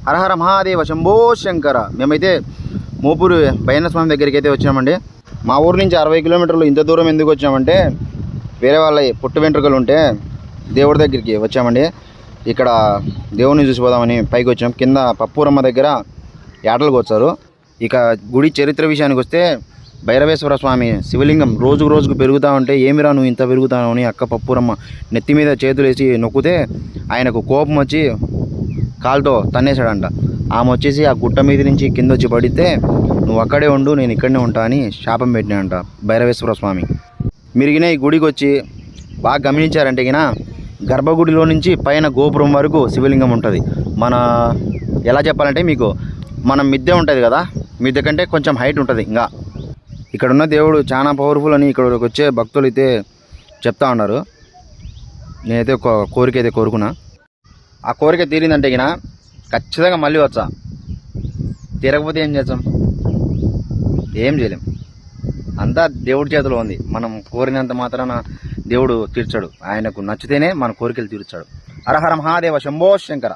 హరహర మహాదేవ శంభో శంకర. మేమైతే మోపూరు భైరవ స్వామి దగ్గరికి అయితే వచ్చామండి. మా ఊరు నుంచి 60 కిలోమీటర్లు ఇంత దూరం ఎందుకు వచ్చామంటే వేరే వాళ్ళ పుట్టు వెంట్రుకలు ఉంటే దేవుడి దగ్గరికి వచ్చామండి. ఇక్కడ దేవుడిని చూసిపోదామని పైకి వచ్చాం. కింద పప్పూరమ్మ దగ్గర యాటలకు వచ్చారు. ఇక గుడి చరిత్ర విషయానికి వస్తే భైరవేశ్వర స్వామి శివలింగం రోజుకు రోజుకు పెరుగుతూ ఉంటే ఏమిరా నువ్వు ఇంత పెరుగుతావు అని అక్క పప్పూరమ్మ నెత్తి మీద చేతులు వేసి నొక్కితే ఆయనకు కోపం వచ్చి కాలుతో తన్నేశాడంట. ఆమె వచ్చేసి ఆ గుట్ట మీద నుంచి కింద వచ్చి పడితే నువ్వు అక్కడే ఉండు నేను ఇక్కడనే ఉంటా అని శాపం పెట్టినాడంట భైరవేశ్వర స్వామి. మీరుగిన ఈ గుడికి వచ్చి బాగా గమనించారంటే గిన గర్భగుడిలో నుంచి పైన గోపురం వరకు శివలింగం ఉంటుంది. మన ఎలా చెప్పాలంటే మీకు మన మిద్దె ఉంటుంది కదా, మిద్దె కంటే కొంచెం హైట్ ఉంటుంది. ఇంకా ఇక్కడున్న దేవుడు చాలా పవర్ఫుల్ అని ఇక్కడికి వచ్చే భక్తులు అయితే చెప్తా ఉన్నారు. నేనైతే ఒక కోరిక అయితే కోరుకున్నా. ఆ కోరిక తీరిందంటే గిన ఖచ్చితంగా మళ్ళీ వచ్చా. తీరకపోతే ఏం చేస్తాం? ఏం చేయలేం. అంతా దేవుడి చేతిలో ఉంది. మనం కోరినంత మాత్రాన దేవుడు తీర్చాడు. ఆయనకు నచ్చితేనే మన కోరికలు తీర్చాడు. హరహర మహాదేవ శంభో శంకర.